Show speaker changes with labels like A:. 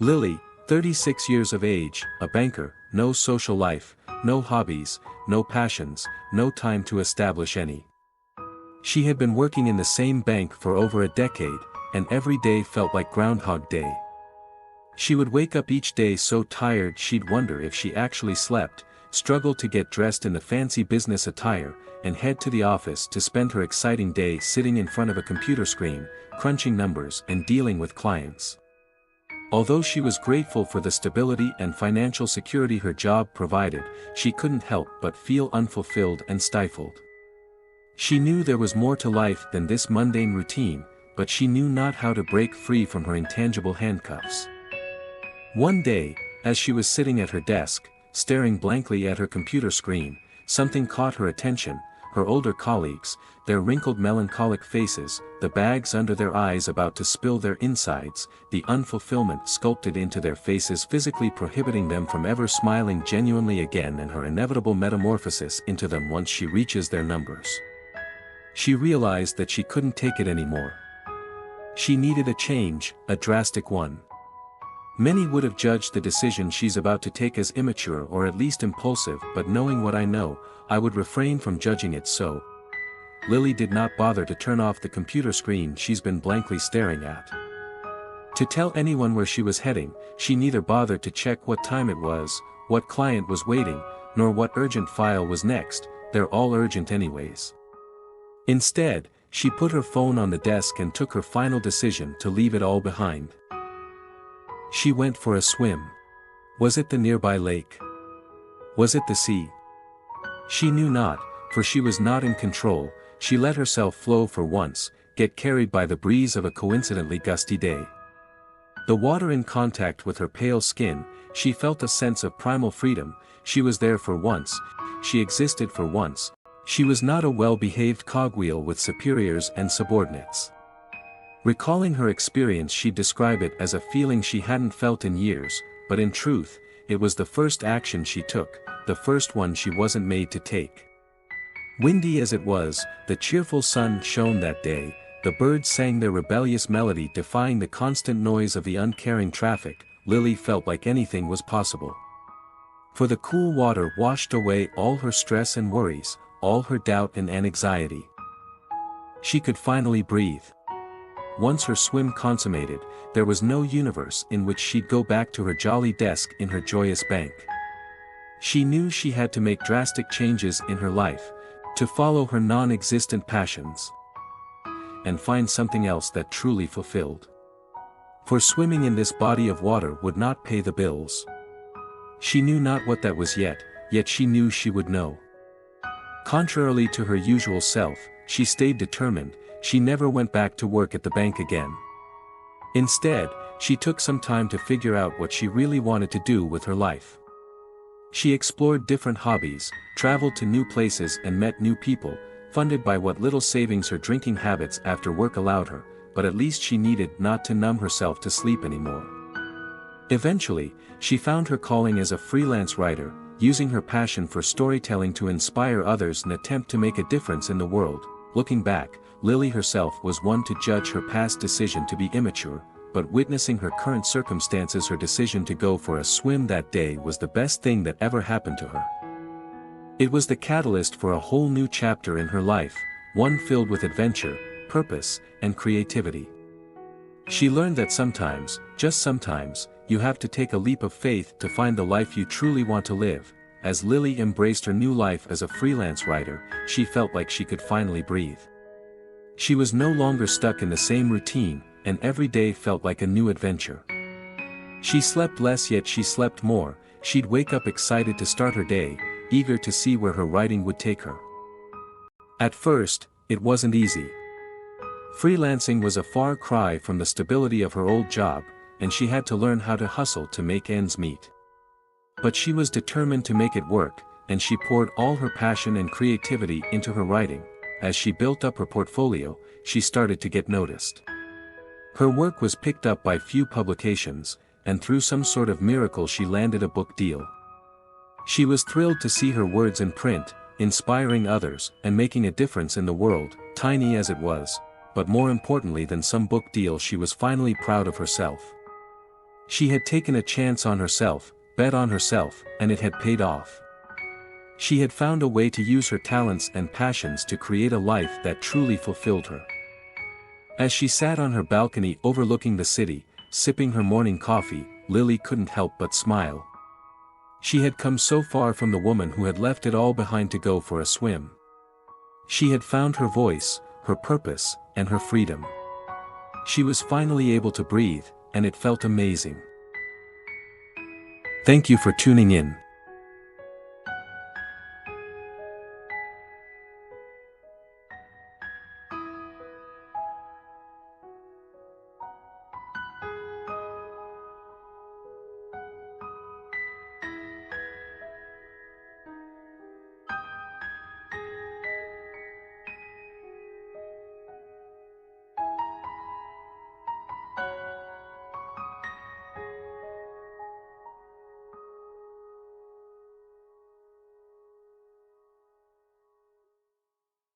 A: Lily, 36 years of age, a banker, no social life, no hobbies, no passions, no time to establish any. She had been working in the same bank for over a decade, and every day felt like Groundhog Day. She would wake up each day so tired she'd wonder if she actually slept, struggle to get dressed in the fancy business attire, and head to the office to spend her exciting day sitting in front of a computer screen, crunching numbers and dealing with clients. Although she was grateful for the stability and financial security her job provided, she couldn't help but feel unfulfilled and stifled. She knew there was more to life than this mundane routine, but she knew not how to break free from her intangible handcuffs. One day, as she was sitting at her desk, staring blankly at her computer screen, something caught her attention: her older colleagues, their wrinkled melancholic faces, the bags under their eyes about to spill their insides, the unfulfillment sculpted into their faces physically prohibiting them from ever smiling genuinely again, and her inevitable metamorphosis into them once she reaches their numbers. She realized that she couldn't take it anymore. She needed a change, a drastic one. Many would have judged the decision she's about to take as immature or at least impulsive, but knowing what I know, I would refrain from judging it so. Lily did not bother to turn off the computer screen she's been blankly staring at. To tell anyone where she was heading, she neither bothered to check what time it was, what client was waiting, nor what urgent file was next. They're all urgent anyways. Instead, she put her phone on the desk and took her final decision to leave it all behind. She went for a swim. Was it the nearby lake? Was it the sea? She knew not, for she was not in control. She let herself flow for once, get carried by the breeze of a coincidentally gusty day. The water in contact with her pale skin, she felt a sense of primal freedom. She was there for once. She existed for once. She was not a well-behaved cogwheel with superiors and subordinates. Recalling her experience, she'd describe it as a feeling she hadn't felt in years, but in truth, it was the first action she took, the first one she wasn't made to take. Windy as it was, the cheerful sun shone that day, the birds sang their rebellious melody defying the constant noise of the uncaring traffic. Lily felt like anything was possible. For the cool water washed away all her stress and worries, all her doubt and anxiety. She could finally breathe. Once her swim consummated, there was no universe in which she'd go back to her jolly desk in her joyous bank. She knew she had to make drastic changes in her life, to follow her non-existent passions, and find something else that truly fulfilled. For swimming in this body of water would not pay the bills. She knew not what that was yet she knew she would know. Contrarily to her usual self, she stayed determined. She never went back to work at the bank again. Instead, she took some time to figure out what she really wanted to do with her life. She explored different hobbies, traveled to new places and met new people, funded by what little savings her drinking habits after work allowed her, but at least she needed not to numb herself to sleep anymore. Eventually, she found her calling as a freelance writer, using her passion for storytelling to inspire others and attempt to make a difference in the world. Looking back, Lily herself was one to judge her past decision to be immature, but witnessing her current circumstances, her decision to go for a swim that day was the best thing that ever happened to her. It was the catalyst for a whole new chapter in her life, one filled with adventure, purpose, and creativity. She learned that sometimes, just sometimes, you have to take a leap of faith to find the life you truly want to live. As Lily embraced her new life as a freelance writer, she felt like she could finally breathe. She was no longer stuck in the same routine, and every day felt like a new adventure. She slept less yet she slept more. She'd wake up excited to start her day, eager to see where her writing would take her. At first, it wasn't easy. Freelancing was a far cry from the stability of her old job, and she had to learn how to hustle to make ends meet. But she was determined to make it work, and she poured all her passion and creativity into her writing. As she built up her portfolio, she started to get noticed. Her work was picked up by few publications, and through some sort of miracle she landed a book deal. She was thrilled to see her words in print, inspiring others and making a difference in the world, tiny as it was, but more importantly than some book deal, she was finally proud of herself. She had taken a chance on herself, bet on herself, and it had paid off. She had found a way to use her talents and passions to create a life that truly fulfilled her. As she sat on her balcony overlooking the city, sipping her morning coffee, Lily couldn't help but smile. She had come so far from the woman who had left it all behind to go for a swim. She had found her voice, her purpose, and her freedom. She was finally able to breathe, and it felt amazing. Thank you for tuning in.